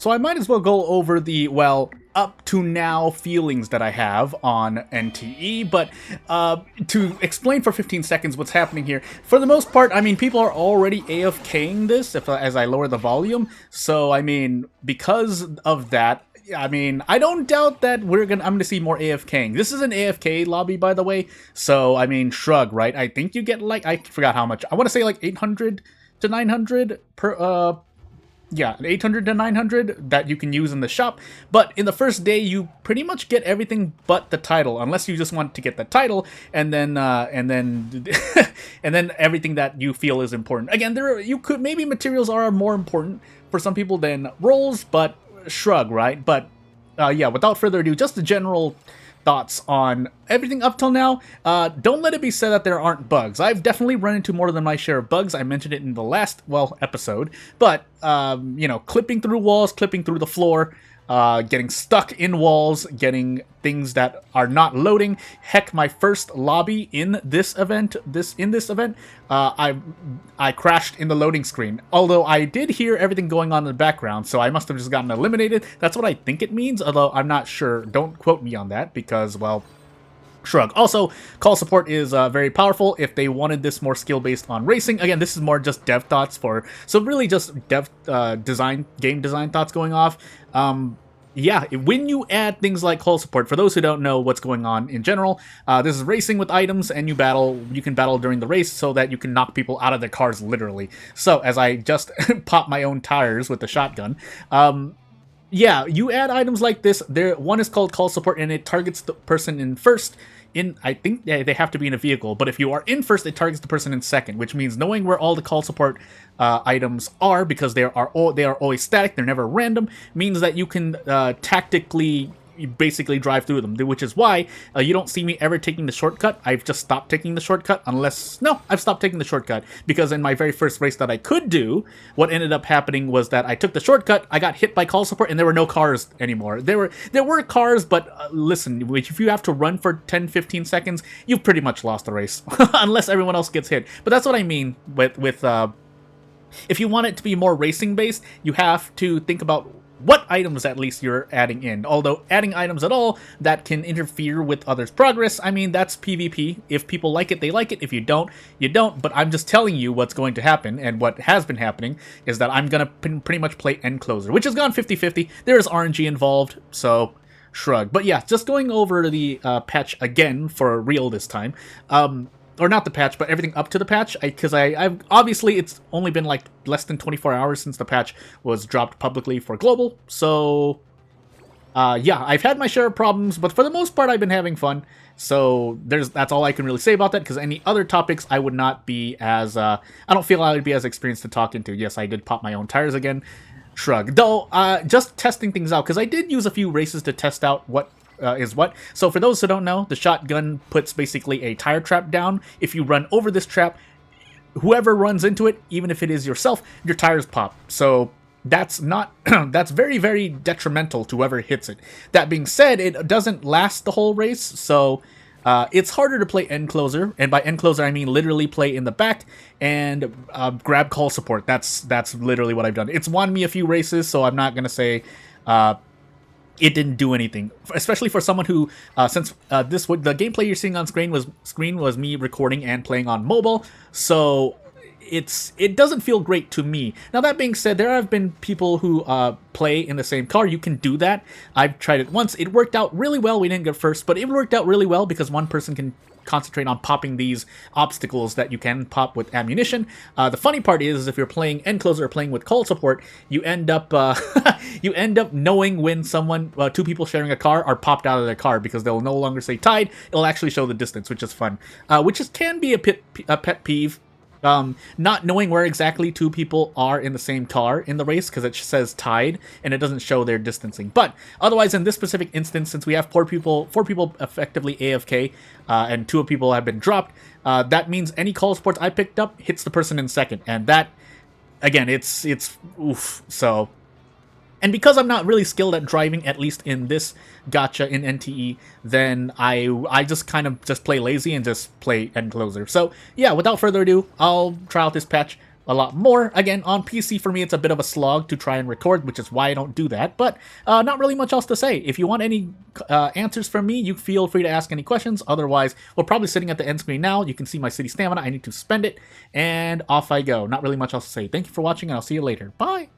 So I might as well go over the, well, up to now feelings that I have on NTE, but to explain for 15 seconds what's happening here, for the most part, I mean, people are already AFKing this as I lower the volume, so, I mean, because of that, I mean, I don't doubt that I'm gonna see more AFKing. This is an AFK lobby, by the way, so, I mean, shrug, right? I think you get, like, I forgot how much, I want to say, like, 800 to 900 per, yeah, 800 to 900 that you can use in the shop, but in the first day you pretty much get everything but the title, unless you just want to get the title and then and then everything that you feel is important. Again, maybe materials are more important for some people than roles, but shrug, right? But yeah, without further ado, just the general thoughts on everything up till now. Don't let it be said that there aren't bugs. I've definitely run into more than my share of bugs. I mentioned it in the last, well, episode. But, you know, clipping through walls, clipping through the floor, getting stuck in walls, getting things that are not loading. Heck, my first lobby in this event, I crashed in the loading screen. Although I did hear everything going on in the background, so I must have just gotten eliminated. That's what I think it means, although I'm not sure. Don't quote me on that, because, well, shrug. Also, call support is very powerful if they wanted this more skill-based on racing. Again, this is more just dev thoughts so really just game design thoughts going off. Yeah, when you add things like call support, for those who don't know what's going on in general, this is racing with items, and you can battle during the race so that you can knock people out of their cars, literally. So, as I just popped my own tires with the shotgun, yeah, you add items like this. One is called call support, and it targets the person in first. I think they have to be in a vehicle, but if you are in first, it targets the person in second, which means knowing where all the call support items are, because they are always static, they're never random, means that you can tactically basically drive through them, which is why you don't see me ever taking the shortcut. I've just stopped taking the shortcut I've stopped taking the shortcut, because in my very first race that I could do, what ended up happening was that I took the shortcut, I got hit by call support, and there were no cars anymore. There were cars, but listen, if you have to run for 10-15 seconds, you've pretty much lost the race, unless everyone else gets hit. But that's what I mean with if you want it to be more racing based, you have to think about what items at least you're adding in. Although adding items at all that can interfere with others' progress, I mean, that's PvP. If people like it, they like it. If you don't, you don't. But I'm just telling you what's going to happen, and what has been happening is that I'm going to pretty much play end closer, which has gone 50-50. There is RNG involved, so shrug. But yeah, just going over the patch again for real this time. Or not the patch, but everything up to the patch, because I've obviously it's only been like less than 24 hours since the patch was dropped publicly for global, so yeah, I've had my share of problems, but for the most part I've been having fun, so that's all I can really say about that, because any other topics I would not be as, I don't feel I would be as experienced to talk into. Yes, I did pop my own tires again, shrug. Though, just testing things out, because I did use a few races to test out what is what. So for those who don't know, the shotgun puts basically a tire trap down. If you run over this trap, whoever runs into it, even if it is yourself, your tires pop. So that's not that's very, very detrimental to whoever hits it. That being said, it doesn't last the whole race, so it's harder to play end closer, and by end closer I mean literally play in the back and grab call support. That's literally what I've done. It's won me a few races, so I'm not gonna say it didn't do anything, especially for someone who, since the gameplay you're seeing on screen was me recording and playing on mobile, so it doesn't feel great to me. Now that being said, there have been people who play in the same car. You can do that. I've tried it once. It worked out really well. We didn't get first, but it worked out really well because one person can concentrate on popping these obstacles that you can pop with ammunition. The funny part is, if you're playing end closer or playing with call support, you end up knowing when two people sharing a car are popped out of their car, because they'll no longer say tied. It'll actually show the distance, which is fun. Can be a pet peeve. Not knowing where exactly two people are in the same car in the race, because it says tied and it doesn't show their distancing. But otherwise, in this specific instance, since we have four people effectively AFK, and 2 people have been dropped, that means any call supports I picked up hits the person in second, and that, again, it's oof. So, and because I'm not really skilled at driving, at least in this gacha in NTE, then I just kind of just play lazy and just play end closer. So yeah, without further ado, I'll try out this patch. a lot more. Again, on PC for me, it's a bit of a slog to try and record, which is why I don't do that. But not really much else to say. If you want any answers from me, you feel free to ask any questions. Otherwise, we're probably sitting at the end screen now. You can see my city stamina. I need to spend it, and off I go. Not really much else to say. Thank you for watching, and I'll see you later. Bye!